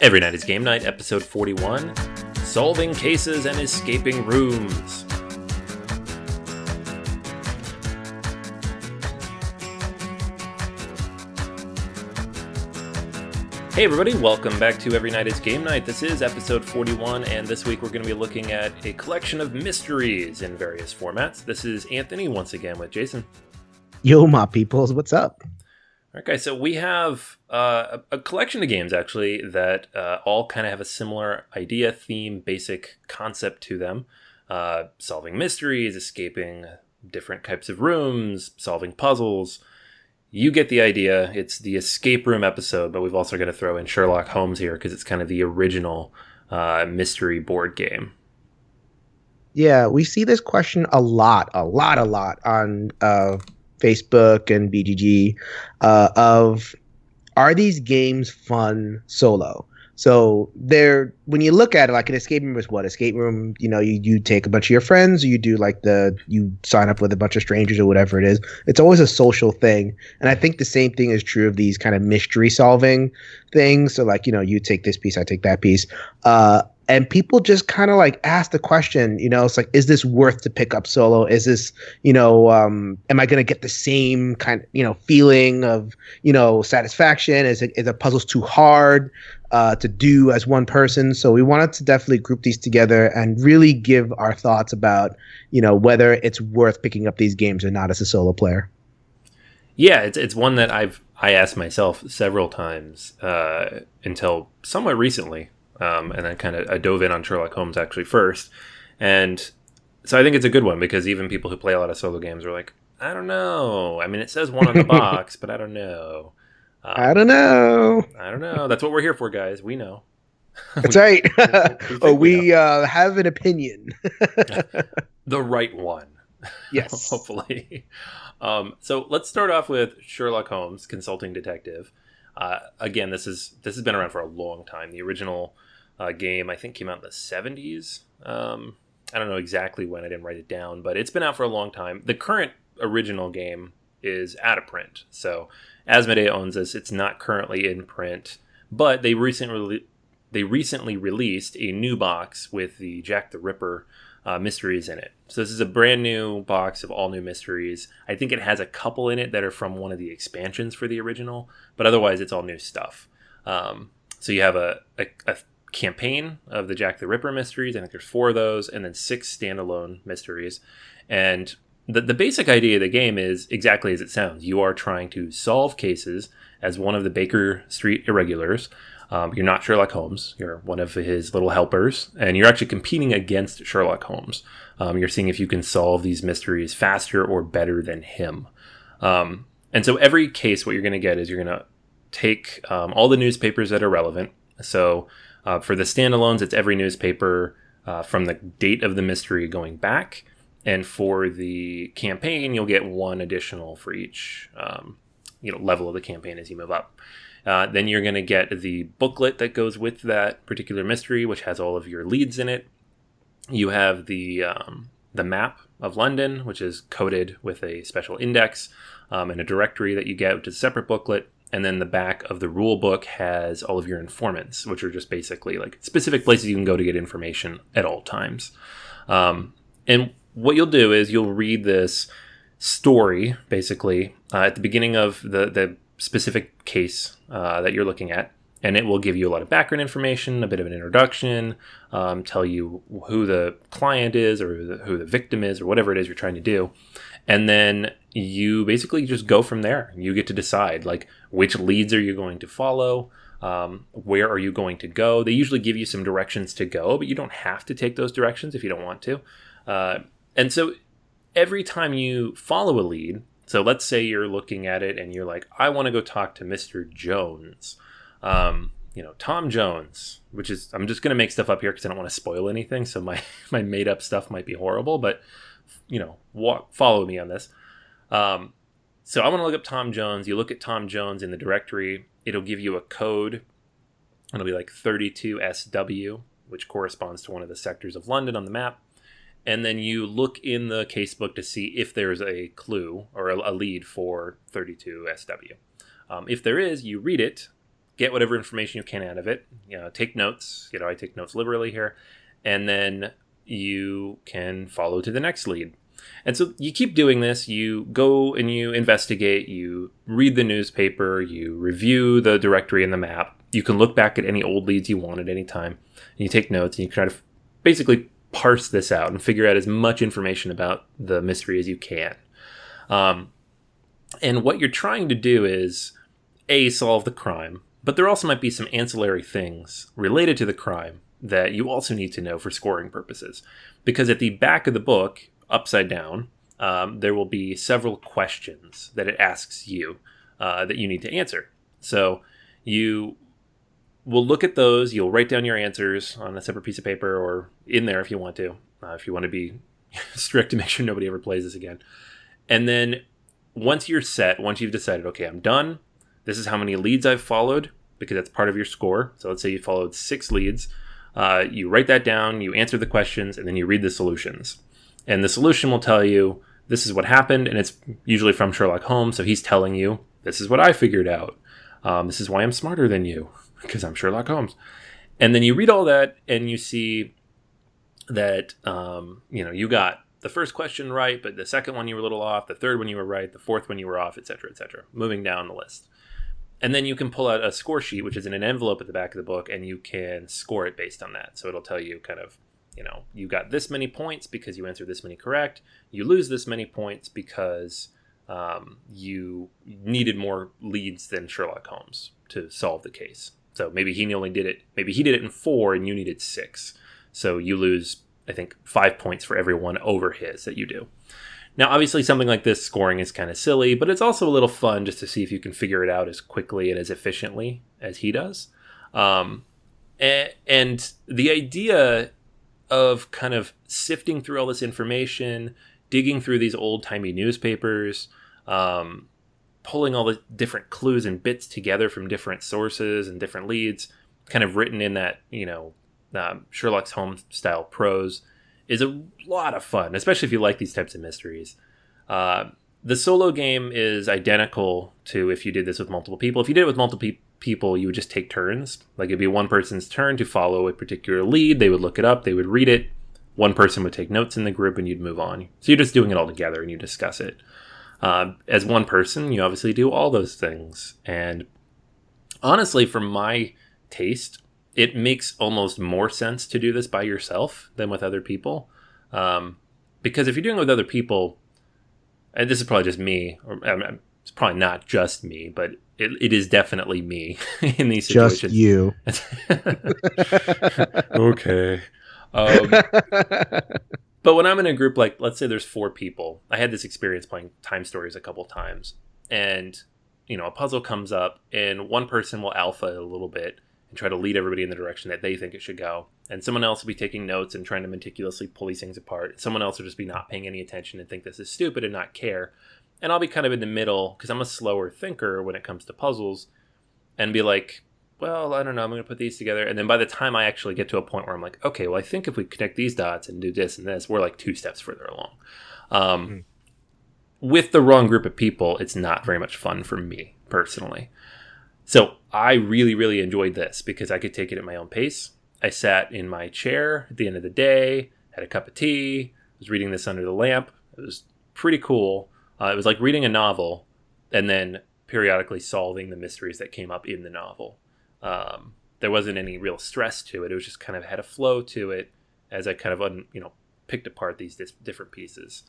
Every Night is Game Night, episode 41, Solving Cases and Escaping Rooms. Hey everybody, welcome back to Every Night is Game Night. This is episode 41, and this week we're going to be looking at a collection of mysteries in various formats. This is Anthony once again with Jason. Yo, my peoples, what's up? Okay, so we have a collection of games, actually, that all kind of have a similar idea, theme, basic concept to them. Solving mysteries, escaping different types of rooms, solving puzzles. You get the idea. It's the escape room episode, but we've also got to throw in Sherlock Holmes here because it's kind of the original mystery board game. Yeah, we see this question a lot on Facebook and BGG of, are these games fun solo? So when you look at it, like an escape room is what? Escape room, you take a bunch of your friends, or you do you sign up with a bunch of strangers or whatever it is. It's always a social thing. And I think the same thing is true of these kind of mystery solving things. So you take this piece, I take that piece. And people just kind of ask the question, it's like, is this worth to pick up solo? Is this, am I going to get the same kind of, feeling of, satisfaction? Is the puzzles too hard to do as one person? So we wanted to definitely group these together and really give our thoughts about, whether it's worth picking up these games or not as a solo player. Yeah, it's one that I asked myself several times until somewhat recently. And then I dove in on Sherlock Holmes actually first. And so I think it's a good one because even people who play a lot of solo games are like, I don't know. I mean, it says one on the box, but I don't know. I don't know. That's what we're here for, guys. We know. That's right. we have an opinion. The right one. Yes. Hopefully. So let's start off with Sherlock Holmes, Consulting Detective. Again, this has been around for a long time. The original game, I think, came out in the 70s. I don't know exactly when. I didn't write it down, but it's been out for a long time. The current original game is out of print. So Asmodee owns this. It's not currently in print, but they recently released a new box with the Jack the Ripper mysteries in it. So this is a brand new box of all new mysteries. I think it has a couple in it that are from one of the expansions for the original, but otherwise it's all new stuff. So you have a campaign of the Jack the Ripper mysteries. I think there's 4 of those, and then 6 standalone mysteries. And the basic idea of the game is exactly as it sounds. You are trying to solve cases as one of the Baker Street irregulars. You're not Sherlock Holmes. You're one of his little helpers, and you're actually competing against Sherlock Holmes. You're seeing if you can solve these mysteries faster or better than him. And so every case, what you're going to get is you're going to take all the newspapers that are relevant. So for the standalones, it's every newspaper from the date of the mystery going back. And for the campaign, you'll get 1 additional for each level of the campaign as you move up. Then you're going to get the booklet that goes with that particular mystery, which has all of your leads in it. You have the map of London, which is coded with a special index, and a directory that you get, which is a separate booklet. And then the back of the rule book has all of your informants, which are just basically specific places you can go to get information at all times. And what you'll do is you'll read this story, basically, at the beginning of the specific case that you're looking at, and it will give you a lot of background information, a bit of an introduction, tell you who the client is or who the victim is or whatever it is you're trying to do. And then you basically just go from there. You get to decide which leads are you going to follow, where are you going to go. They usually give you some directions to go, but you don't have to take those directions if you don't want to. And so every time you follow a lead, so let's say you're looking at it and you're like, I want to go talk to Mr. Jones, Tom Jones, which is, I'm just going to make stuff up here because I don't want to spoil anything. So my made up stuff might be horrible, but follow me on this. So I want to look up Tom Jones. You look at Tom Jones in the directory. It'll give you a code. It'll be 32SW, which corresponds to one of the sectors of London on the map. And then you look in the casebook to see if there's a clue or a lead for 32SW. If there is, you read it, get whatever information you can out of it. Take notes. I take notes liberally here, and then you can follow to the next lead. And so you keep doing this. You go and you investigate. You read the newspaper. You review the directory and the map. You can look back at any old leads you want at any time. And you take notes and you try to basically parse this out and figure out as much information about the mystery as you can. And what you're trying to do is, A, solve the crime, but there also might be some ancillary things related to the crime that you also need to know for scoring purposes. Because at the back of the book, upside down, there will be several questions that it asks you that you need to answer. So you will look at those. You'll write down your answers on a separate piece of paper or in there if you want to be strict to make sure nobody ever plays this again. And then once you've decided, okay, I'm done. This is how many leads I've followed, because that's part of your score. So let's say you followed 6 leads. You write that down, you answer the questions, and then you read the solutions. And the solution will tell you, this is what happened, and it's usually from Sherlock Holmes, so he's telling you, this is what I figured out. This is why I'm smarter than you, because I'm Sherlock Holmes. And then you read all that, and you see that, you got the first question right, but the second one you were a little off, the third one you were right, the fourth one you were off, etc., moving down the list. And then you can pull out a score sheet, which is in an envelope at the back of the book, and you can score it based on that. So it'll tell you kind of, you got this many points because you answered this many correct. You lose this many points because you needed more leads than Sherlock Holmes to solve the case. So maybe he did it in 4 and you needed 6. So you lose, I think, 5 points for every one over his that you do. Now, obviously, something like this scoring is kind of silly, but it's also a little fun just to see if you can figure it out as quickly and as efficiently as he does. And the idea of kind of sifting through all this information, digging through these old-timey newspapers, pulling all the different clues and bits together from different sources and different leads, kind of written in that, Sherlock Holmes style prose, is a lot of fun, especially if you like these types of mysteries. The solo game is identical to if you did this with multiple people. If you did it with multiple people, you would just take turns. Like, it'd be one person's turn to follow a particular lead. They would look it up. They would read it. One person would take notes in the group, and you'd move on. So you're just doing it all together, and you discuss it. As one person, you obviously do all those things. And honestly, for my taste, it makes almost more sense to do this by yourself than with other people. Because if you're doing it with other people, and this is probably just me, or it's probably not just me, but it is definitely me in these situations. Just you. Okay. But when I'm in a group, like, let's say there's 4 people, I had this experience playing Time Stories a couple times, and, a puzzle comes up, and one person will alpha a little bit, and try to lead everybody in the direction that they think it should go. And someone else will be taking notes and trying to meticulously pull these things apart. Someone else will just be not paying any attention and think this is stupid and not care. And I'll be kind of in the middle, because I'm a slower thinker when it comes to puzzles, and be like, well, I don't know, I'm going to put these together. And then by the time I actually get to a point where I'm like, okay, well, I think if we connect these dots and do this and this, we're like 2 steps further along. With the wrong group of people, it's not very much fun for me, personally. So I really, really enjoyed this because I could take it at my own pace. I sat in my chair at the end of the day, had a cup of tea, was reading this under the lamp. It was pretty cool. It was like reading a novel and then periodically solving the mysteries that came up in the novel. There wasn't any real stress to it. It was just kind of had a flow to it as I kind of, picked apart these different pieces.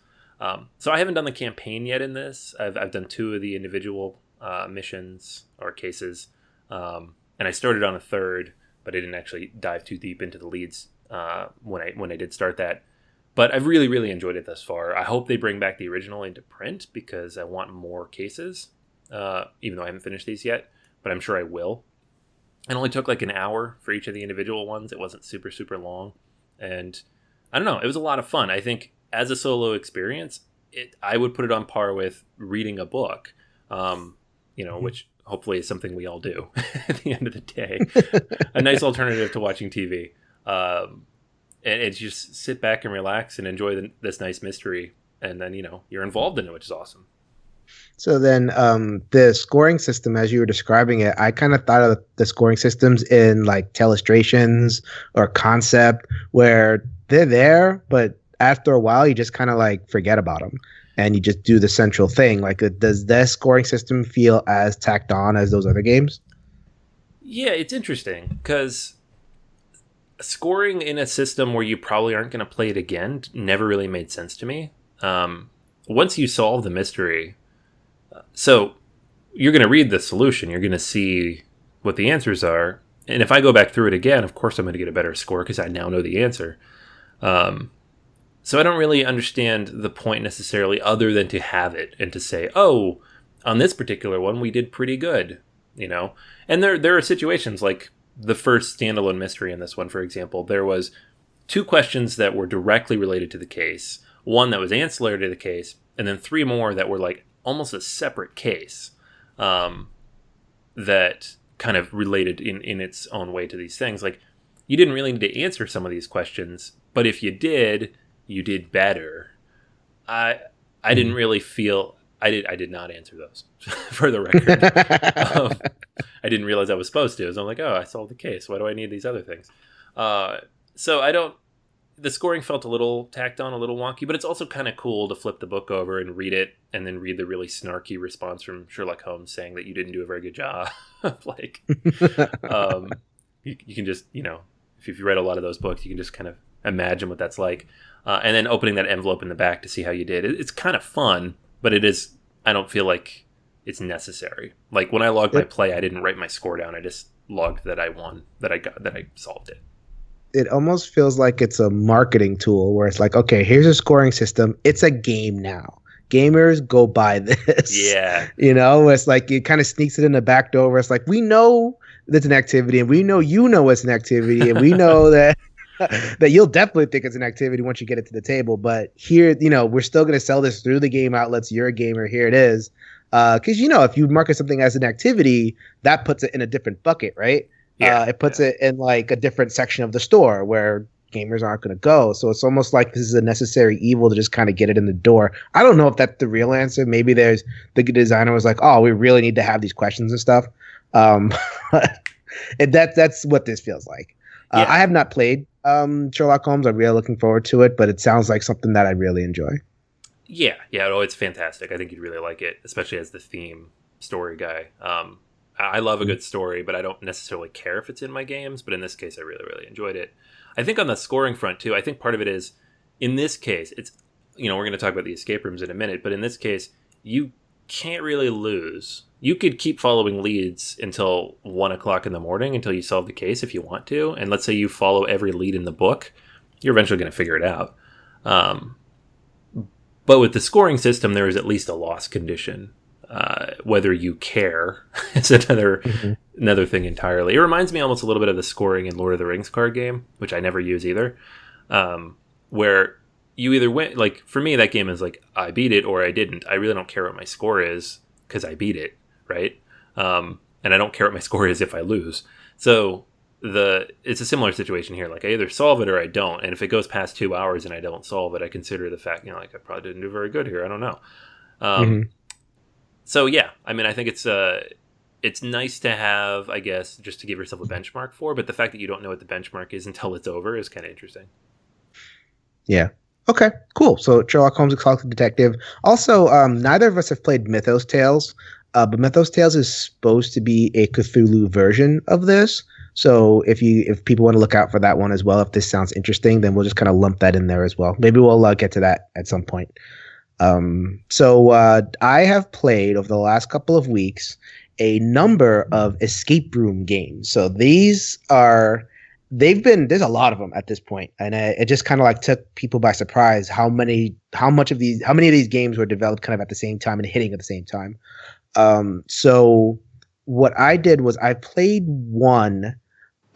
So I haven't done the campaign yet in this. I've done 2 of the individual missions or cases, and I started on a 3rd, but I didn't actually dive too deep into the leads when I did start that. But I've really, really enjoyed it thus far. I hope they bring back the original into print because I want more cases, even though I haven't finished these yet, but I'm sure I will. It only took like an hour for each of the individual ones. It wasn't super, super long. And I don't know, it was a lot of fun. I think as a solo experience, I would put it on par with reading a book, which hopefully is something we all do at the end of the day. A nice alternative to watching TV. And just sit back and relax and enjoy this nice mystery. And then, you're involved in it, which is awesome. So then, the scoring system, as you were describing it, I kind of thought of the scoring systems in like Telestrations or Concept, where they're there, but after a while, you just kind of like forget about them, and you just do the central thing. Like, does this scoring system feel as tacked on as those other games? Yeah, it's interesting because scoring in a system where you probably aren't going to play it again never really made sense to me. Once you solve the mystery, so you're going to read the solution, you're going to see what the answers are. And if I go back through it again, of course I'm going to get a better score because I now know the answer. So I don't really understand the point necessarily other than to have it and to say, oh, on this particular one, we did pretty good, you know? And there are situations like the first standalone mystery in this one, for example, there was two questions that were directly related to the case, one that was ancillary to the case, and then three more that were like almost a separate case that kind of related in its own way to these things. Like, you didn't really need to answer some of these questions, but if you did, you did better. I didn't really feel I did not answer those for the record. I didn't realize I was supposed to. So I'm like, oh, I solved the case. Why do I need these other things? So I don't. The scoring felt a little tacked on, a little wonky, but it's also kind of cool to flip the book over and read it, and then read the really snarky response from Sherlock Holmes saying that you didn't do a very good job. Like, you can just, if you read a lot of those books, you can just kind of imagine what that's like. And then opening that envelope in the back to see how you did. It's kind of fun, but I don't feel like it's necessary. Like, when I logged my play, I didn't write my score down. I just logged that I won, that I solved it. It almost feels like it's a marketing tool where it's like, okay, here's a scoring system. It's a game now. Gamers go buy this. Yeah. It's like it kind of sneaks it in the back door. It's like, we know that's an activity, and we know it's an activity, and we know that that you'll definitely think it's an activity once you get it to the table. But here, we're still going to sell this through the game outlets. You're a gamer. Here it is. Because, if you market something as an activity, that puts it in a different bucket, right? Yeah, it puts it in like a different section of the store where gamers aren't going to go. So it's almost like this is a necessary evil to just kind of get it in the door. I don't know if that's the real answer. Maybe the designer was like, oh, we really need to have these questions and stuff. And that's what this feels like. yeah. I have not played Sherlock Holmes. I'm really looking forward to it, but it sounds like something that I really enjoy. Yeah. Oh, it's fantastic. I think you'd really like it, especially as the theme story guy. I love a good story, but I don't necessarily care if it's in my games. But in this case, I really, really enjoyed it. I think on the scoring front, too, I think part of it is, in this case, it's, we're going to talk about the escape rooms in a minute, but in this case, you can't really lose. You could keep following leads until 1 o'clock in the morning until you solve the case if you want to. And let's say you follow every lead in the book, you're eventually going to figure it out. But with the scoring system, there is at least a loss condition. Whether you care is another thing entirely. It reminds me almost a little bit of the scoring in Lord of the Rings card game, which I never use either, where you either win. Like, for me, that game is like, I beat it or I didn't. I really don't care what my score is because I beat it, right? And I don't care what my score is if I lose. So it's a similar situation here. Like, I either solve it or I don't. And if it goes past 2 hours and I don't solve it, I consider the fact, like, I probably didn't do very good here. I don't know. So yeah, I mean, I think it's nice to have, I guess, just to give yourself a benchmark for. But the fact that you don't know what the benchmark is until it's over is kind of interesting. Yeah. Okay. Cool. So Sherlock Holmes: Exalted Detective. Also, neither of us have played Mythos Tales, but Mythos Tales is supposed to be a Cthulhu version of this. So if people want to look out for that one as well, if this sounds interesting, then we'll just kind of lump that in there as well. Maybe we'll get to that at some point. So I have played over the last couple of weeks a number of escape room games. So there's a lot of them at this point, and it just kind of like took people by surprise how many of these games were developed kind of at the same time and hitting at the same time. So what I did was I played one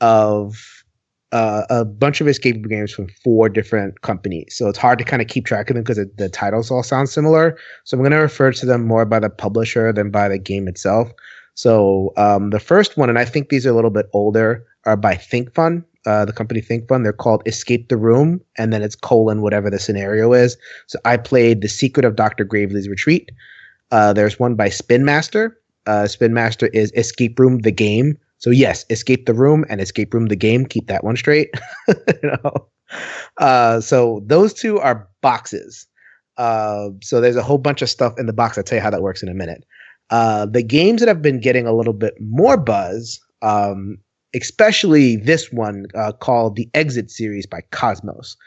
of a bunch of escape room games from 4 different companies. So it's hard to kind of keep track of them because the titles all sound similar. So I'm going to refer to them more by the publisher than by the game itself. So the first one, and I think these are a little bit older, are by ThinkFun, the company ThinkFun. They're called Escape the Room, and then it's : whatever the scenario is. So I played The Secret of Dr. Gravely's Retreat. There's one by Spin Master. Spin Master is Escape Room the game. So yes, Escape the Room and Escape Room the game. Keep that one straight. You know? So those two are boxes. So there's a whole bunch of stuff in the box. I'll tell you how that works in a minute. The games that have been getting a little bit more buzz, especially this one called the Exit series by Cosmos,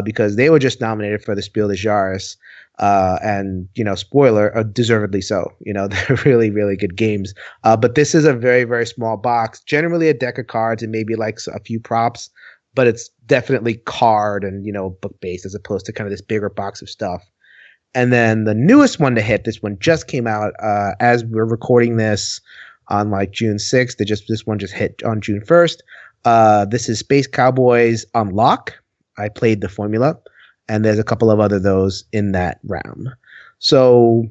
because they were just nominated for the Spiel des Jahres. And spoiler, deservedly so. They're really, really good games. But this is a very, very small box. Generally, a deck of cards and maybe like a few props, but it's definitely card and book based as opposed to kind of this bigger box of stuff. And then the newest one to hit, this one just came out as we're recording this on like June 6th. This one just hit on June 1st. This is Space Cowboys Unlock. I played the formula. And there's a couple of other those in that realm. So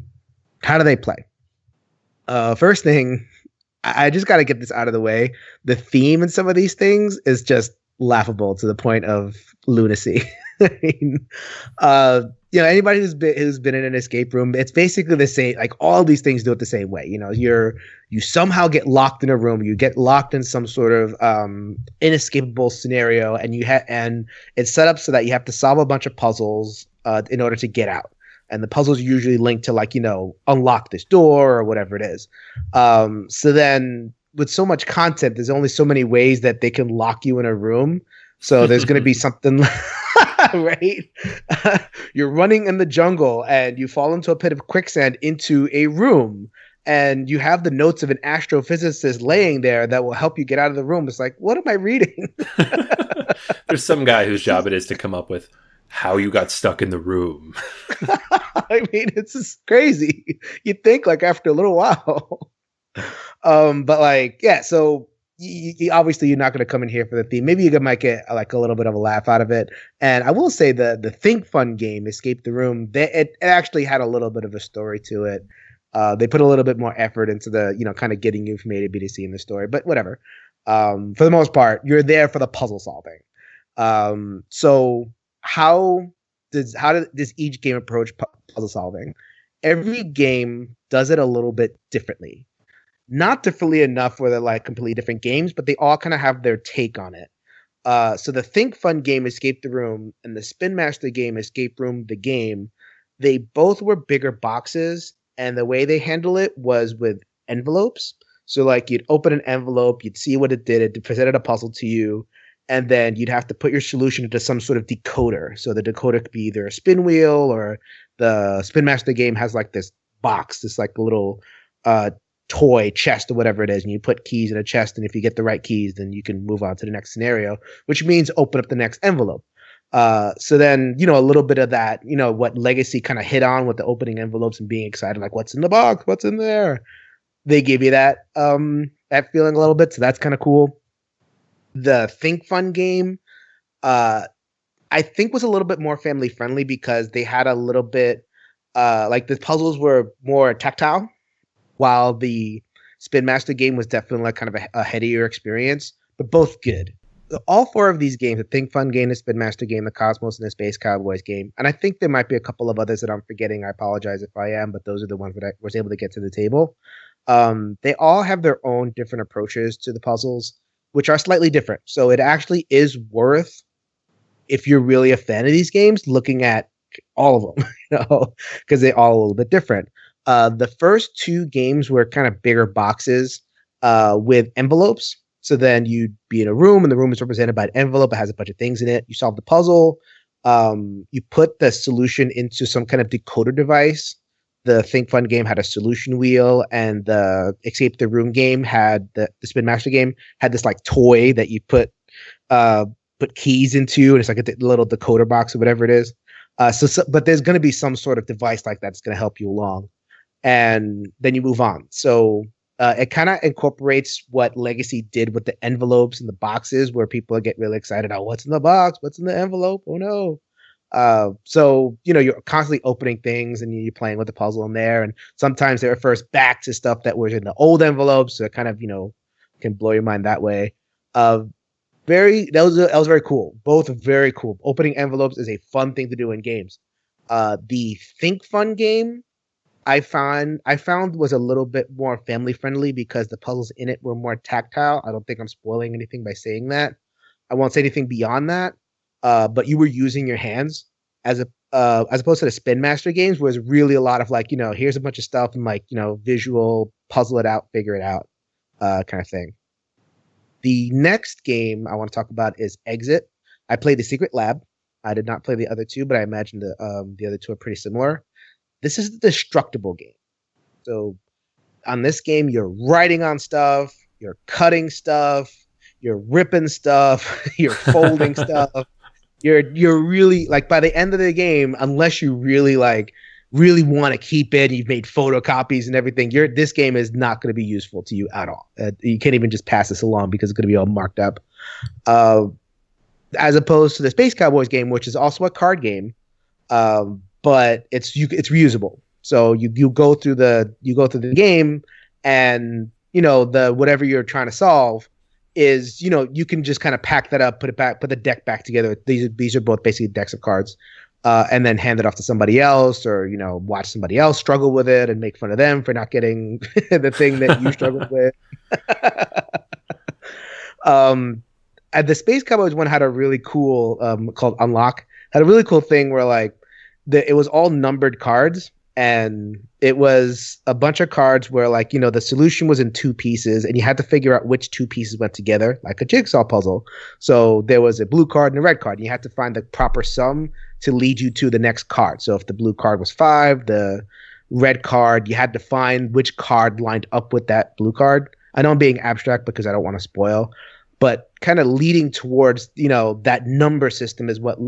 how do they play? First thing, I just got to get this out of the way. The theme in some of these things is just laughable to the point of lunacy. I mean, anybody who's been in an escape room, it's basically the same. Like all these things do it the same way. You somehow get locked in a room. You get locked in some sort of inescapable scenario, and and it's set up so that you have to solve a bunch of puzzles in order to get out. And the puzzles are usually linked to unlock this door or whatever it is. So then with so much content, there's only so many ways that they can lock you in a room. So there's going to be something, right? You're running in the jungle and you fall into a pit of quicksand into a room, and you have the notes of an astrophysicist laying there that will help you get out of the room. It's like, what am I reading? There's some guy whose job it is to come up with how you got stuck in the room. I mean, it's just crazy. You'd think after a little while. But yeah, so obviously you're not going to come in here for the theme. Maybe you might get a little bit of a laugh out of it. And I will say the Think Fun game, Escape the Room, it actually had a little bit of a story to it. They put a little bit more effort into the, kind of getting you from A to B to C in the story, but whatever. For the most part, you're there for the puzzle solving. So how does each game approach puzzle solving? Every game does it a little bit differently. Not differently enough where they're completely different games, but they all kind of have their take on it. So the Think Fun game, Escape the Room, and the Spin Master game, Escape Room, the game, they both were bigger boxes, and the way they handle it was with envelopes. So you'd open an envelope, you'd see what it did, it presented a puzzle to you, and then you'd have to put your solution into some sort of decoder. So the decoder could be either a spin wheel, or the Spin Master game has this box, this little toy chest or whatever it is, and you put keys in a chest, and if you get the right keys, then you can move on to the next scenario, which means open up the next envelope. So then, a little bit of that, what Legacy kind of hit on with the opening envelopes and being excited, what's in the box, what's in there? They give you that feeling a little bit, so that's kind of cool. The Think Fun game, I think was a little bit more family friendly because they had a little bit, the puzzles were more tactile, while the Spin Master game was definitely kind of a headier experience, but both good. All four of these games, the Think Fun game, the Spin Master game, the Cosmos, and the Space Cowboys game, and I think there might be a couple of others that I'm forgetting. I apologize if I am, but those are the ones that I was able to get to the table. They all have their own different approaches to the puzzles, which are slightly different. So it actually is worth, if you're really a fan of these games, looking at all of them, because they're all a little bit different. The first two games were kind of bigger boxes with envelopes. So then you'd be in a room, and the room is represented by an envelope. It has a bunch of things in it. You solve the puzzle. You put the solution into some kind of decoder device. The Think Fun game had a solution wheel, and the Escape the Room game had the Spin Master game had this toy that you put keys into, and it's a little decoder box or whatever it is. But there's going to be some sort of device like that's going to help you along, and then you move on. So it kind of incorporates what Legacy did with the envelopes and the boxes, where people get really excited. Oh, what's in the box? What's in the envelope? Oh no. So you're constantly opening things, and you're playing with the puzzle in there. And sometimes it refers back to stuff that was in the old envelopes. So it kind of, can blow your mind that way. That was very cool. Both very cool. Opening envelopes is a fun thing to do in games. The Think Fun game, I found was a little bit more family friendly because the puzzles in it were more tactile. I don't think I'm spoiling anything by saying that. I won't say anything beyond that. But you were using your hands as opposed to the Spin Master games, where it's really a lot of like, here's a bunch of stuff and like, visual, puzzle it out, figure it out, kind of thing. The next game I want to talk about is Exit. I played the Secret Lab. I did not play the other two, but I imagine the other two are pretty similar. This is the destructible game. So on this game, you're writing on stuff, you're cutting stuff, you're ripping stuff, you're folding stuff. You're really like by the end of the game, unless you really want to keep it, you've made photocopies and everything. This game is not going to be useful to you at all. You can't even just pass this along because it's going to be all marked up. As opposed to the Space Cowboys game, which is also a card game, but it's reusable. So you go through the game, and the whatever you're trying to solve is you can just kind of pack that up, put the deck back together. These are both basically decks of cards, and then hand it off to somebody else, or watch somebody else struggle with it and make fun of them for not getting the thing that you struggled with. And the Space Cowboys one had a really cool called Unlock, had a really cool thing where like it was all numbered cards, and it was a bunch of cards where like the solution was in two pieces, and you had to figure out which two pieces went together like a jigsaw puzzle. So there was a blue card and a red card, and you had to find the proper sum to lead you to the next card. So if the blue card was 5, the red card, you had to find which card lined up with that blue card. I know I'm being abstract because I don't want to spoil, but kind of leading towards that number system is what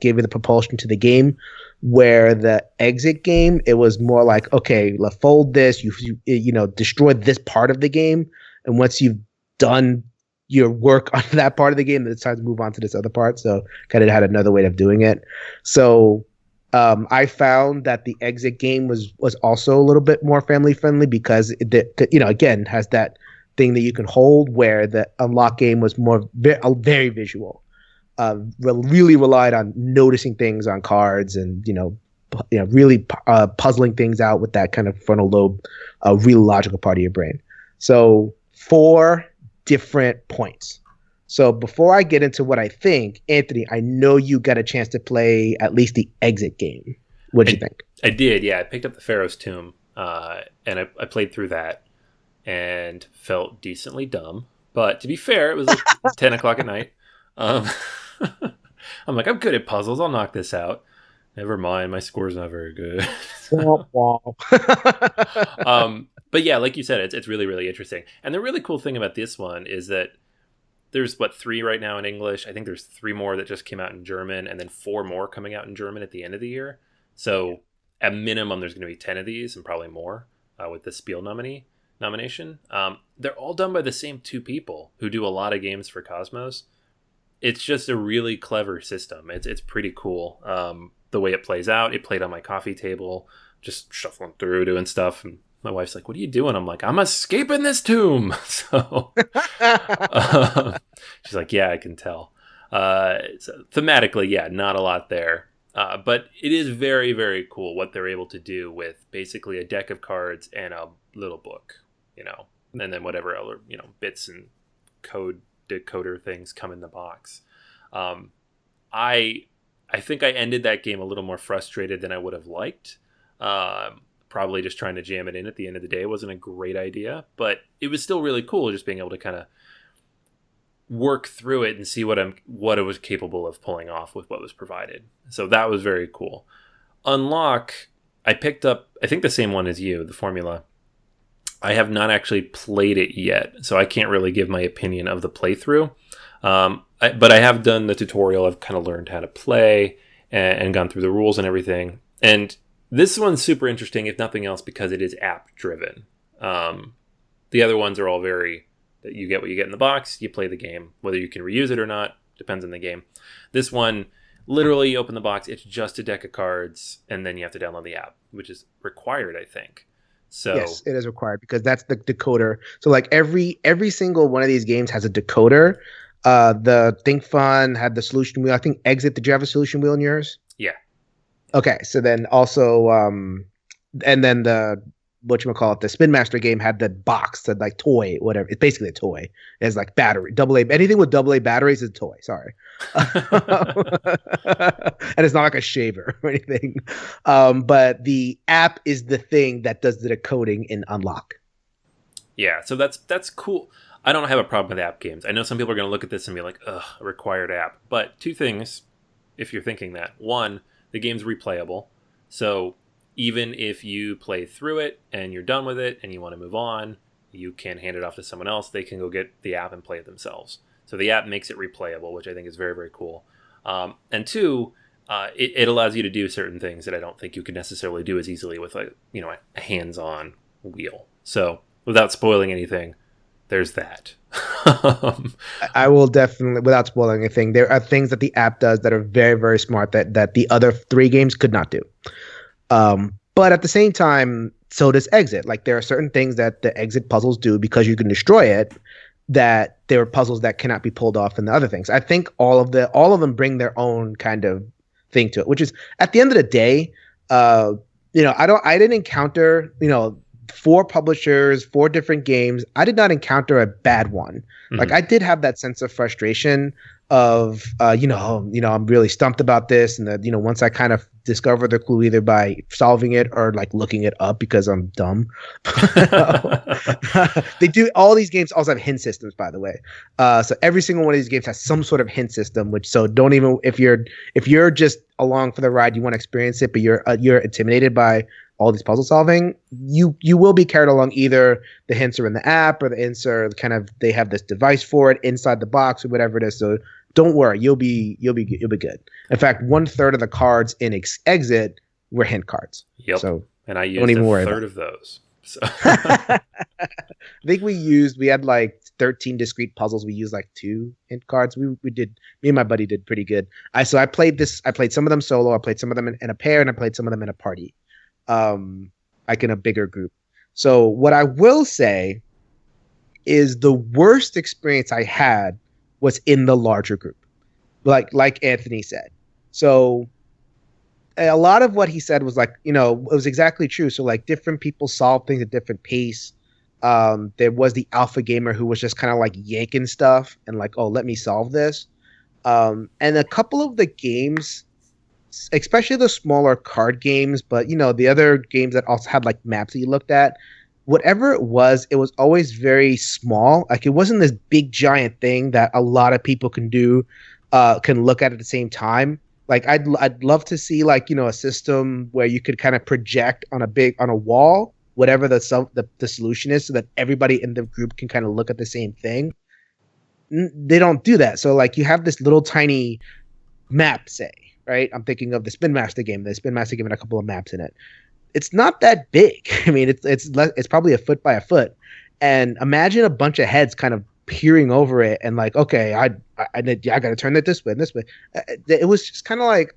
gave me the propulsion to the game. Where the Exit game, it was more like, okay, let's fold this, you destroy this part of the game, and once you've done your work on that part of the game, then it's time to move on to this other part. So kind of had another way of doing it. So I found that the Exit game was also a little bit more family friendly because again has that thing that you can hold, where the Unlock game was more very visual. Really relied on noticing things on cards and really puzzling things out with that kind of frontal lobe, real logical part of your brain. So 4 different points. So before I get into what I think, Anthony, I know you got a chance to play at least the Exit game. What did you think? I did, yeah. I picked up the Pharaoh's Tomb, and I played through that and felt decently dumb. But to be fair, it was like 10 o'clock at night. I'm like, I'm good at puzzles. I'll knock this out. Never mind, my score's not very good. But yeah, like you said, it's really, really interesting. And the really cool thing about this one is that there's 3 right now in English. I think there's 3 more that just came out in German, and then 4 more coming out in German at the end of the year. So at minimum, there's going to be 10 of these, and probably more with the Spiel nomination. They're all done by the same 2 people who do a lot of games for Cosmos. It's just a really clever system. It's pretty cool. The way it plays out. It played on my coffee table, just shuffling through, doing stuff. And my wife's like, "What are you doing?" I'm like, "I'm escaping this tomb." So she's like, "Yeah, I can tell." So thematically, yeah, not a lot there. But it is very, very cool what they're able to do with basically a deck of cards and a little book, and then whatever other, bits and code decoder things come in the box. I think I ended that game a little more frustrated than I would have liked. Probably just trying to jam it in at the end of the day wasn't a great idea, but it was still really cool just being able to kind of work through it and see what it was capable of pulling off with what was provided. So that was very cool. Unlock, I picked up, I think the same one as you, the formula. I have not actually played it yet, so I can't really give my opinion of the playthrough. But I have done the tutorial. I've kind of learned how to play and gone through the rules and everything. And this one's super interesting, if nothing else, because it is app-driven. The other ones are all that you get what you get in the box, you play the game. Whether you can reuse it or not depends on the game. This one, literally, you open the box, it's just a deck of cards, and then you have to download the app, which is required, I think. So yes, it is required because that's the decoder. So like every single one of these games has a decoder. The Think Fun had the solution wheel. I think Exit, did you have a solution wheel in yours? Yeah. Okay, so then also and then the whatchamacallit, the Spin Master game had the box, the like toy, whatever. It's basically a toy. It's like battery, double A, anything with double A batteries is a toy. Sorry. And it's not like a shaver or anything. But the app is the thing that does the decoding in Unlock. Yeah, so that's cool. I don't have a problem with app games. I know some people are going to look at this and be like, ugh, a required app. But two things, if you're thinking that. One, the game's replayable. So even if you play through it and you're done with it and you want to move on, you can hand it off to someone else. They can go get the app and play it themselves. So the app makes it replayable, which I think is very, very cool. And two, it allows you to do certain things that I don't think you could necessarily do as easily with a hands-on wheel. So without spoiling anything, there's that. I will definitely, without spoiling anything, there are things that the app does that are very, very smart that the other 3 games could not do. But at the same time, so does Exit. Like there are certain things that the Exit puzzles do because you can destroy it, that there are puzzles that cannot be pulled off in the other things. I think all of them bring their own kind of thing to it, which is at the end of the day, I didn't encounter, 4 publishers, 4 different games. I did not encounter a bad one. Mm-hmm. Like I did have that sense of frustration of, I'm really stumped about this. And that, once I kind of discover the clue either by solving it or like looking it up because I'm dumb. They do, all these games also have hint systems, by the way. So every single one of these games has some sort of hint system, which, so don't even, if you're just along for the ride, you want to experience it, but you're intimidated by all these puzzle solving, you will be carried along. Either the hints are in the app or the hints are kind of, they have this device for it inside the box or whatever it is. So don't worry, you'll be good. In fact, 1/3 of the cards in Exit were hint cards. Yep. So and I used a third of those. So. I think we had like 13 discrete puzzles. We used like 2 hint cards. We did, me and my buddy did pretty good. I played some of them solo. I played some of them in a pair, and I played some of them in a party. Like in a bigger group. So what I will say is the worst experience I had was in the larger group, like Anthony said. So a lot of what he said was like, it was exactly true. So like different people solve things at different pace. There was the alpha gamer who was just kind of like yanking stuff and like, oh, let me solve this. And a couple of the games, especially the smaller card games, but the other games that also had like maps that you looked at, whatever it was always very small. Like it wasn't this big giant thing that a lot of people can do, can look at the same time. Like I'd love to see like, a system where you could kind of project on a wall, whatever the solution is, so that everybody in the group can kind of look at the same thing. They don't do that. So like you have this little tiny map, say, right? I'm thinking of the Spin Master game. The Spin Master game had a couple of maps in it. It's not that big. I mean, it's probably a foot by a foot. And imagine a bunch of heads kind of peering over it and like, okay, I got to turn it this way and this way. It was just kind of like,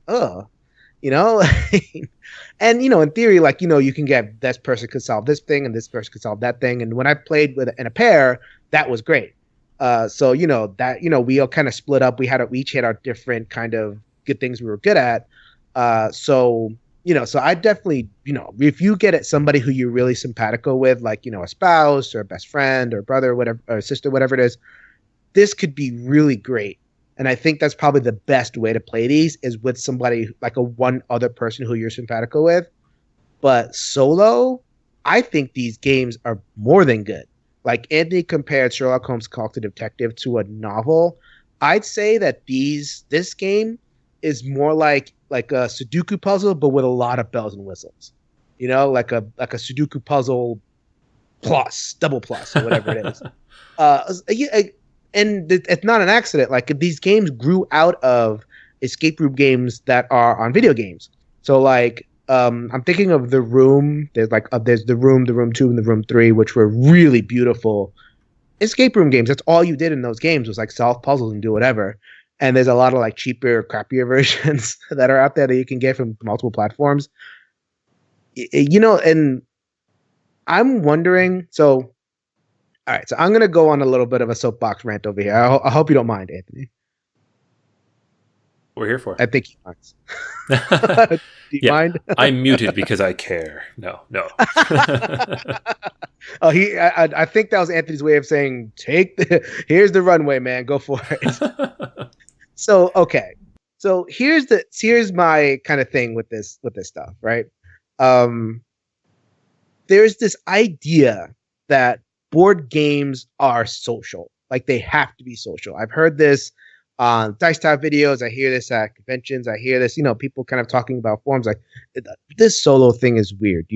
and in theory, like, you can get this person could solve this thing and this person could solve that thing. And when I played in a pair, that was great. So we all kind of split up. We each had our different kind of good things we were good at. So I definitely, if you get at somebody who you're really simpatico with, like, a spouse or a best friend or brother, or whatever, or sister, whatever it is, this could be really great. And I think that's probably the best way to play these is with somebody like one other person who you're simpatico with. But solo, I think these games are more than good. Like Anthony compared Sherlock Holmes Call Detective to a novel. I'd say that this game is more like a Sudoku puzzle, but with a lot of bells and whistles. Like a Sudoku puzzle plus, double plus, or whatever it is. And it's not an accident. Like these games grew out of escape room games that are on video games. So like I'm thinking of The Room. There's The Room 2, and The Room 3, which were really beautiful escape room games. That's all you did in those games was like solve puzzles and do whatever. And there's a lot of like cheaper, crappier versions that are out there that you can get from multiple platforms. And I'm wondering, so, all right, so I'm going to go on a little bit of a soapbox rant over here. I hope you don't mind, Anthony. We're here for. I think he minds. Do you Yeah, mind? I'm muted because I care. No, no. Oh, I think that was Anthony's way of saying, here's the runway, man. Go for it. So, okay. So here's my kind of thing with this stuff, right? Um, there's this idea that board games are social, like they have to be social. I've heard this on Dice Tower videos. I hear this at conventions. I hear this, people kind of talking about forums like this solo thing is weird,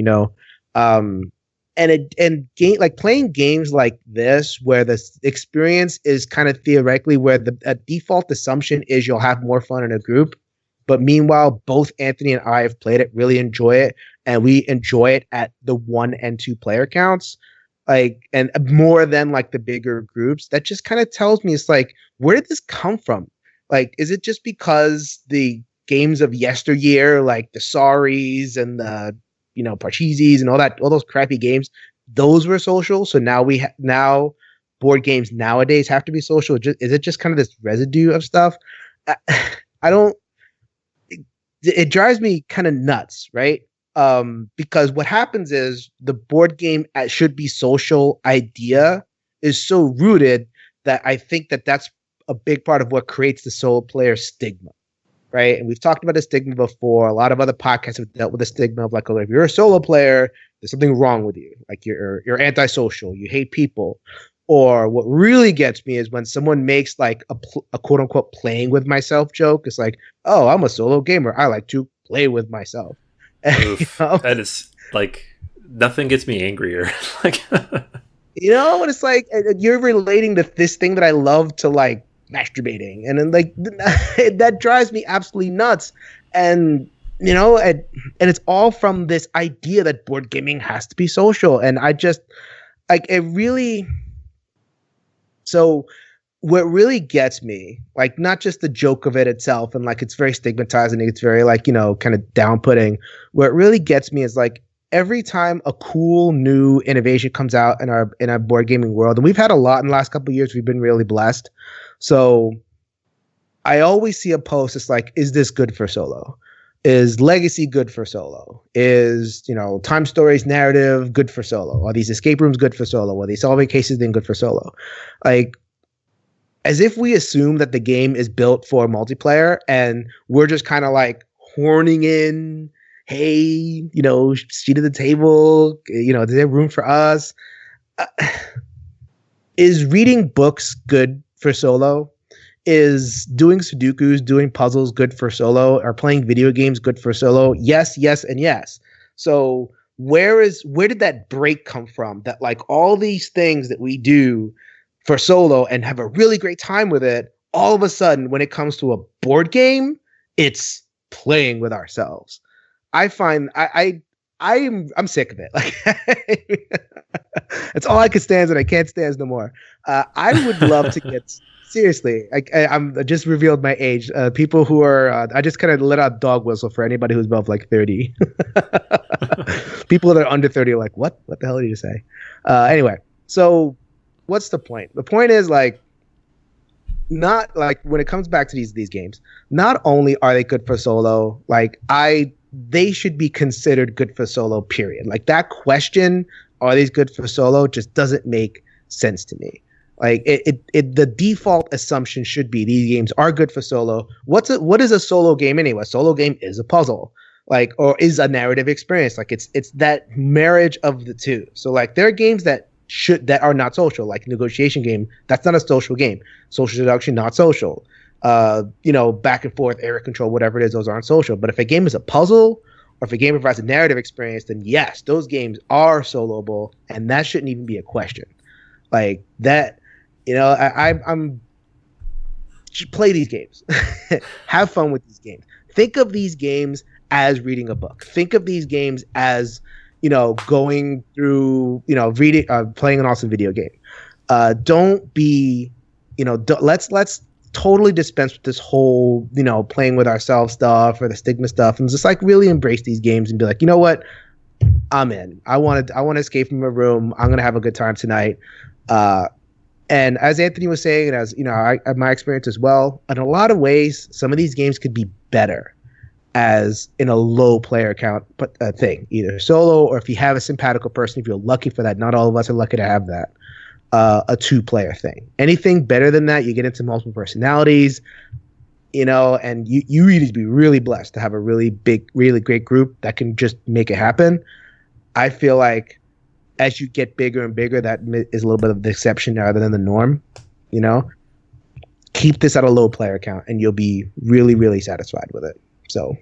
um, and game like playing games like this where the experience is kind of theoretically where the default assumption is you'll have more fun in a group, but meanwhile both Anthony and I have played it, really enjoy it, and we enjoy it at the 1 and 2 player counts, like, and more than like the bigger groups. That just kind of tells me, it's like, where did this come from? Like, is it just because the games of yesteryear, like the Saris and the Parcheesi's and all those crappy games, those were social? So now now board games nowadays have to be social. Is it just kind of this residue of stuff? I don't. It drives me kind of nuts, right? Because what happens is the board game should be social idea is so rooted that I think that that's a big part of what creates the solo player stigma, right? And we've talked about the stigma before. A lot of other podcasts have dealt with the stigma of like, oh, if you're a solo player, there's something wrong with you. Like you're antisocial, you hate people. Or what really gets me is when someone makes like a quote unquote playing with myself joke. It's like, oh, I'm a solo gamer. I like to play with myself. Oof, that is like, nothing gets me angrier. Like, and it's like you're relating to this thing that I love to like masturbating, and then like that drives me absolutely nuts. And and it's all from this idea that board gaming has to be social, and I just like it really. So what really gets me, like, not just the joke of it itself, and like it's very stigmatizing, it's very like kind of down-putting. What really gets me is like every time a cool new innovation comes out in our board gaming world, and we've had a lot in the last couple of years, we've been really blessed. So I always see a post that's like, is this good for solo? Is legacy good for solo? Is time stories narrative good for solo? Are these escape rooms good for solo? Are these solving cases then good for solo? Like, as if we assume that the game is built for multiplayer, and we're just kind of like horning in, hey, seat at the table, is there room for us? Is reading books good for solo? Is doing Sudokus, doing puzzles good for solo? Are playing video games good for solo? Yes, yes, and yes. So where did that break come from? That like all these things that we do for solo and have a really great time with it, all of a sudden when it comes to a board game, it's playing with ourselves. I find I'm sick of it. Like it's all I can stand, and I can't stand no more. I would love to get seriously. I'm just revealed my age. People who are I just kind of let out dog whistle for anybody who's above like 30. People that are under 30 are like, what the hell did you say? Anyway, so what's the point? The point is like, not like when it comes back to these games, not only are they good for solo, like they should be considered good for solo, period. Like that question, are these good for solo, just doesn't make sense to me. Like the default assumption should be these games are good for solo. What is a solo game anyway? A solo game is a puzzle, like, or is a narrative experience. Like it's that marriage of the two. So like there are games that are not social, like negotiation game. That's not a social game. Social seduction, not social. Back and forth, area control, whatever it is, those aren't social. But if a game is a puzzle, or if a game provides a narrative experience, then yes, those games are soloable, and that shouldn't even be a question. Like that, I'm play these games, have fun with these games. Think of these games as reading a book. Think of these games as going through, reading, playing an awesome video game. Don't be, let's totally dispense with this whole, playing with ourselves stuff or the stigma stuff, and just like really embrace these games and be like, you know what, I'm in. I want to escape from a room. I'm gonna have a good time tonight. And as Anthony was saying, and as you know, my experience as well, in a lot of ways, some of these games could be better as in a low player count thing, either solo or if you have a simpatico person, if you're lucky for that. Not all of us are lucky to have that. A 2-player thing. Anything better than that, you get into multiple personalities, you know, and you need to be really blessed to have a really big, really great group that can just make it happen. I feel like as you get bigger and bigger, that is a little bit of the exception rather than the norm, you know. Keep this at a low player count and you'll be really, really satisfied with it. So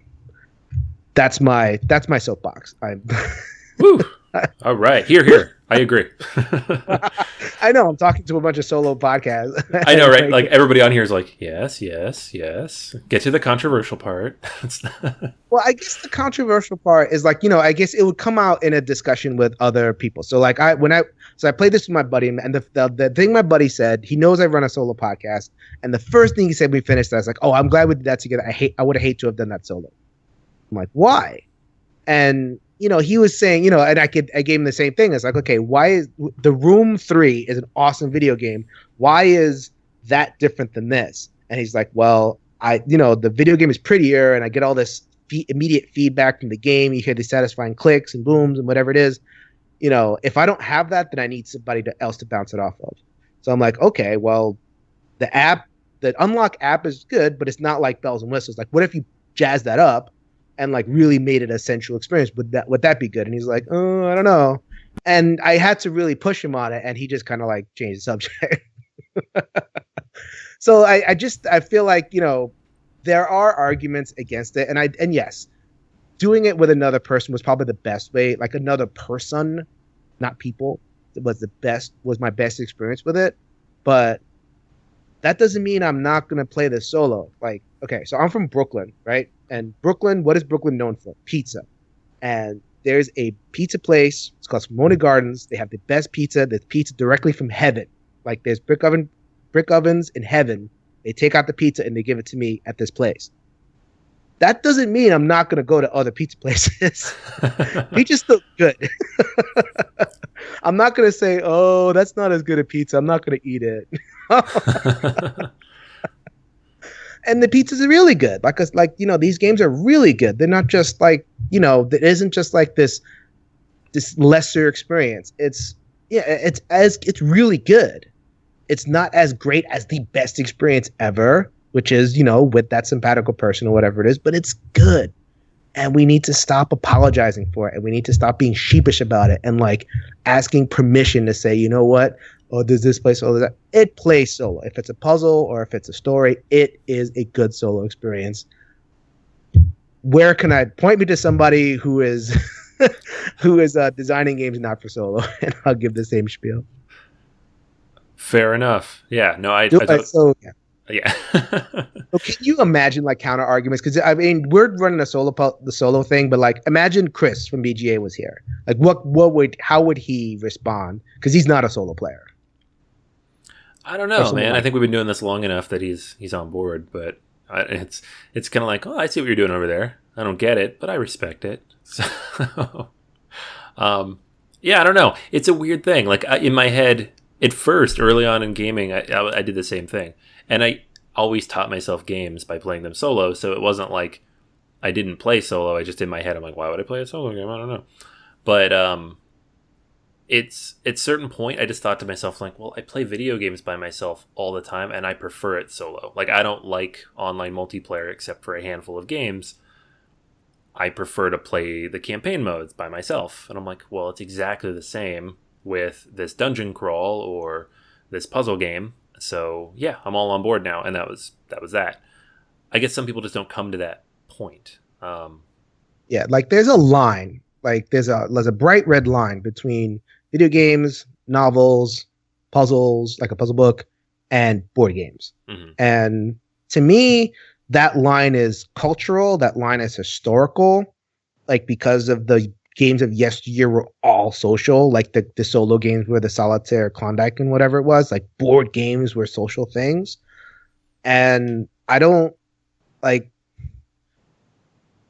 that's my soapbox. Woo. All right. Here. I agree. I know. I'm talking to a bunch of solo podcasts. I know, right? Like everybody on here is like, yes. Get to the controversial part. Well, I guess the controversial part is like, you know, I guess it would come out in a discussion with other people. So like I played this with my buddy, and the thing my buddy said, he knows I run a solo podcast, and the first thing he said when we finished that, I was like, oh, I'm glad we did that together. I would have hated to have done that solo. I'm like, why? And you know, he was saying, you know, and I gave him the same thing. It's like, okay, why is The Room 3 is an awesome video game? Why is that different than this? And he's like, well, the video game is prettier, and I get all this immediate feedback from the game. You hear the satisfying clicks and booms and whatever it is. You know, if I don't have that, then I need somebody else to bounce it off of. So I'm like, okay, well, the Unlock app is good, but it's not like bells and whistles. Like, what if you jazz that up and like really made it a sensual experience? Would that be good? And he's like, oh, I don't know. And I had to really push him on it, and he just kind of like changed the subject. So I feel like, you know, there are arguments against it, and yes, doing it with another person was probably the best way. Like another person, not people, was my best experience with it. But that doesn't mean I'm not gonna play this solo. Like, okay, so I'm from Brooklyn, right? And Brooklyn, what is Brooklyn known for? Pizza. And there's a pizza place. It's called Simone Gardens. They have the best pizza. There's pizza directly from heaven. Like there's brick ovens in heaven. They take out the pizza and they give it to me at this place. That doesn't mean I'm not going to go to other pizza places. Pizza's still good. I'm not going to say, oh, that's not as good a pizza. I'm not going to eat it. And the pizzas are really good. Like, you know, these games are really good. They're not just like, you know, it isn't just like this lesser experience. It's really good. It's not as great as the best experience ever, which is, you know, with that simpatico person or whatever it is, but it's good. And we need to stop apologizing for it. And we need to stop being sheepish about it and like asking permission to say, you know what? Oh, does this play solo? That? It plays solo. If it's a puzzle or if it's a story, it is a good solo experience. Where can I point me to somebody who is designing games not for solo, and I'll give the same spiel. Fair enough. Yeah. No, yeah. So can you imagine like counter arguments? Because I mean, we're running the solo thing, but like imagine Chris from BGA was here. Like, how would he respond? Because he's not a solo player. I don't know, man. I think we've been doing this long enough that he's on board. But it's kind of like, oh, I see what you're doing over there. I don't get it, but I respect it. So, yeah, I don't know. It's a weird thing. Like in my head, at first, early on in gaming, I did the same thing. And I always taught myself games by playing them solo, so it wasn't like I didn't play solo. I just, in my head, I'm like, why would I play a solo game? I don't know. But it's at a certain point, I just thought to myself, like, well, I play video games by myself all the time, and I prefer it solo. Like, I don't like online multiplayer except for a handful of games. I prefer to play the campaign modes by myself. And I'm like, well, it's exactly the same with this dungeon crawl or this puzzle game. So yeah, I'm all on board now, and that was that. I guess some people just don't come to that point. Yeah, like there's a line, like there's a bright red line between video games, novels, puzzles, like a puzzle book, and board games. Mm-hmm. And to me, that line is cultural. That line is historical, like because of the games of yesteryear were all social, like the solo games were the Solitaire, Klondike, and whatever it was. Like board games were social things. And I don't like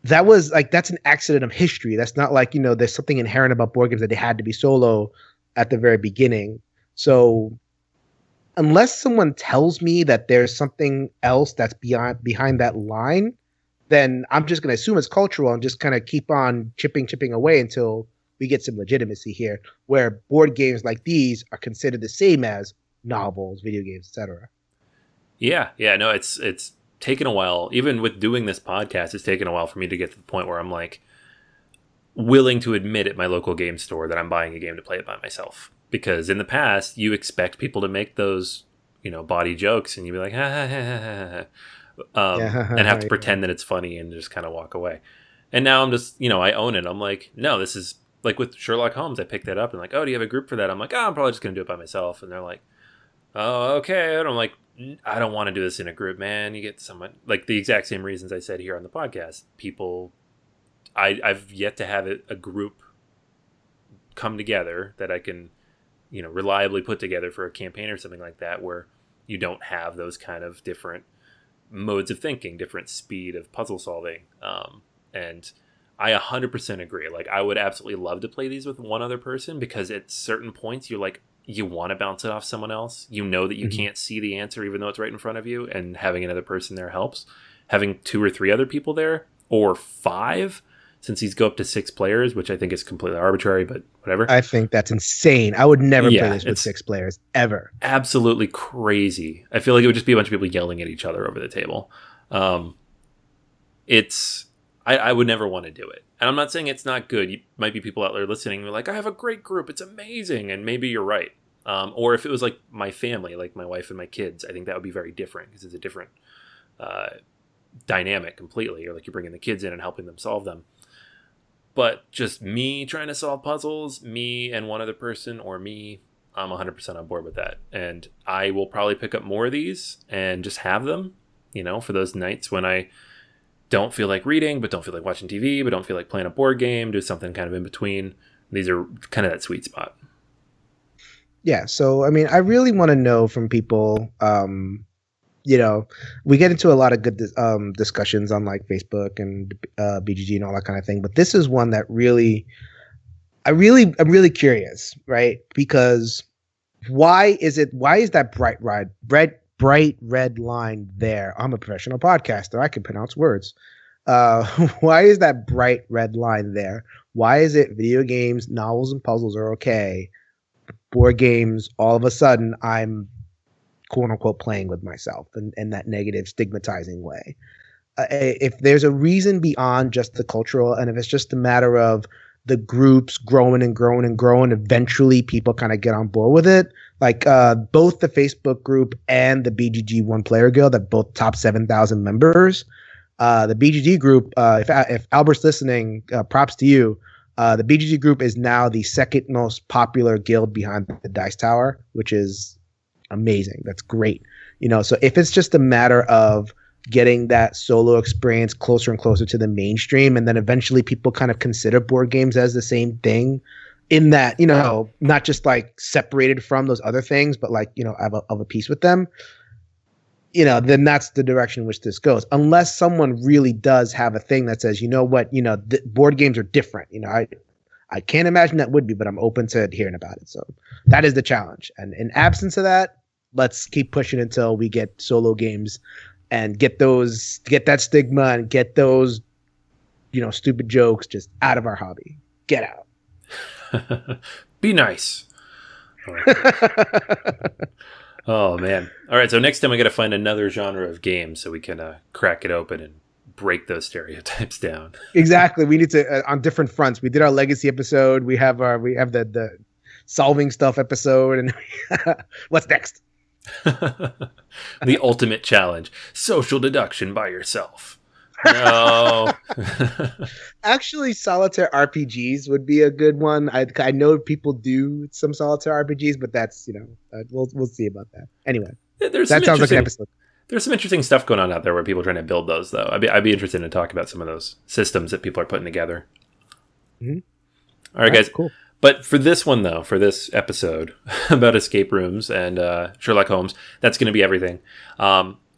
that was like, that's an accident of history. That's not like, you know, there's something inherent about board games that they had to be solo at the very beginning. So unless someone tells me that there's something else that's behind that line, then I'm just going to assume it's cultural and just kind of keep on chipping away until we get some legitimacy here, where board games like these are considered the same as novels, video games, etc. Yeah, no, it's taken a while. Even with doing this podcast, it's taken a while for me to get to the point where I'm like willing to admit at my local game store that I'm buying a game to play it by myself. Because in the past, you expect people to make those, body jokes, and you'd be like, ha ha ha ha ha, and have to pretend that it's funny and just kind of walk away. And now I'm just, I own it. I'm like, no, this is like with Sherlock Holmes. I picked that up and like, oh, do you have a group for that? I'm like, oh, I'm probably just gonna do it by myself. And they're like, oh, okay. And I'm like, I don't want to do this in a group, man. You get someone like the exact same reasons I said here on the podcast. People, I've yet to have a group come together that I can, reliably put together for a campaign or something like that, where you don't have those kind of different modes of thinking, different speed of puzzle solving. And I 100% agree. Like, I would absolutely love to play these with one other person, because at certain points you're like, you want to bounce it off someone else. You know that you can't see the answer even though it's right in front of you, and having another person there helps. Having 2 or 3 other people there, or 5, since these go up to 6 players, which I think is completely arbitrary, but whatever. I think that's insane. I would never play this with 6 players, ever. Absolutely crazy. I feel like it would just be a bunch of people yelling at each other over the table. I would never want to do it. And I'm not saying it's not good. You might be people out there listening who are like, I have a great group, it's amazing. And maybe you're right. Or if it was like my family, like my wife and my kids, I think that would be very different, because it's a different dynamic completely. Or like you're bringing the kids in and helping them solve them. But just me trying to solve puzzles, me and one other person, or me, I'm 100% on board with that. And I will probably pick up more of these and just have them, for those nights when I don't feel like reading, but don't feel like watching TV, but don't feel like playing a board game, do something kind of in between. These are kind of that sweet spot. Yeah. So, I mean, I really want to know from people, we get into a lot of good discussions on like Facebook and BGG and all that kind of thing. But this is one that I'm really curious, right? Because why is that bright red line there? I'm a professional podcaster. I can pronounce words. Why is that bright red line there? Why is it video games, novels, and puzzles are okay? Board games, all of a sudden, I'm quote unquote playing with myself in that negative, stigmatizing way. If there's a reason beyond just the cultural, and if it's just a matter of the groups growing and growing and growing, eventually people kind of get on board with it. Like both the Facebook group and the BGG One Player Guild that both top 7,000 members. The BGG group, if Albert's listening, props to you. The BGG group is now the second most popular guild behind the Dice Tower, which is amazing. That's great. So if it's just a matter of getting that solo experience closer and closer to the mainstream, and then eventually people kind of consider board games as the same thing, in that, not just like separated from those other things, but like, of a piece with them, then that's the direction in which this goes. Unless someone really does have a thing that says, board games are different. I can't imagine that would be, but I'm open to hearing about it. So that is the challenge. And in absence of that, let's keep pushing until we get solo games and get that stigma and get those, stupid jokes just out of our hobby. Get out. Be nice. Oh, man. All right. So next time we got to find another genre of game so we can crack it open and break those stereotypes down. Exactly. We need to on different fronts. We did our legacy episode. We have the solving stuff episode, and what's next? The ultimate challenge: social deduction by yourself. No. Actually, solitaire RPGs would be a good one. I know people do some solitaire RPGs, but that's we'll see about that. Anyway, that sounds like an episode. There's some interesting stuff going on out there where people are trying to build those, though. I'd be interested to talk about some of those systems that people are putting together. Mm-hmm. All right, guys. Cool. But for this one, though, for this episode about escape rooms and Sherlock Holmes, that's going to be everything.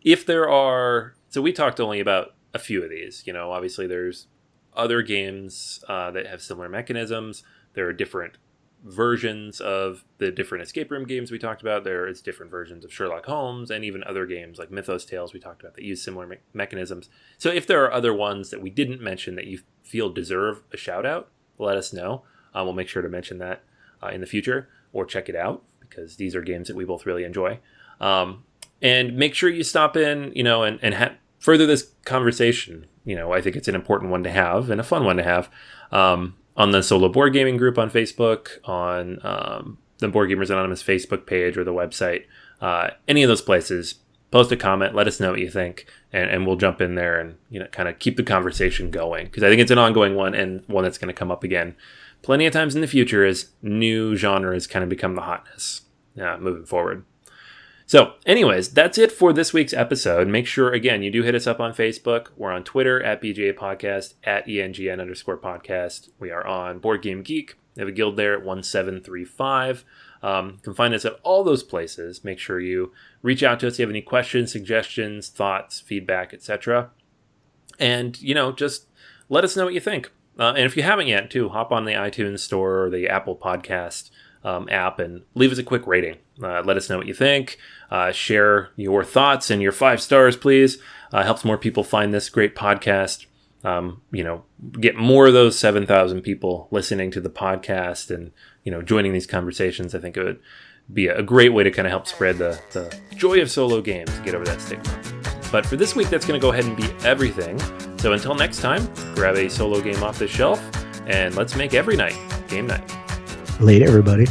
If there are... So we talked only about a few of these. Obviously there's other games that have similar mechanisms. There are different versions of the different escape room games we talked about. There is different versions of Sherlock Holmes and even other games like Mythos Tales we talked about that use similar mechanisms. So if there are other ones that we didn't mention that you feel deserve a shout out, let us know. We'll make sure to mention that in the future, or check it out, because these are games that we both really enjoy. And make sure you stop in, and further this conversation. I think it's an important one to have and a fun one to have. On the Solo Board Gaming group on Facebook, on the Board Gamers Anonymous Facebook page or the website, any of those places, post a comment, let us know what you think, and we'll jump in there and kind of keep the conversation going, because I think it's an ongoing one and one that's going to come up again plenty of times in the future as new genres kind of become the hotness moving forward. So anyways, that's it for this week's episode. Make sure, again, you do hit us up on Facebook. We're on Twitter at BGA Podcast, at ENGN_podcast. We are on Board Game Geek. We have a guild there at 1735. You can find us at all those places. Make sure you reach out to us if you have any questions, suggestions, thoughts, feedback, etc. And, just let us know what you think. And if you haven't yet, too, hop on the iTunes Store or the Apple Podcast app and leave us a quick rating. Let us know what you think. Share your thoughts and your 5 stars, please. Helps more people find this great podcast. Get more of those 7,000 people listening to the podcast and, joining these conversations. I think it would be a great way to kind of help spread the joy of solo games and get over that stigma. But for this week, that's going to go ahead and be everything. So until next time, grab a solo game off the shelf and let's make every night game night. Later, everybody.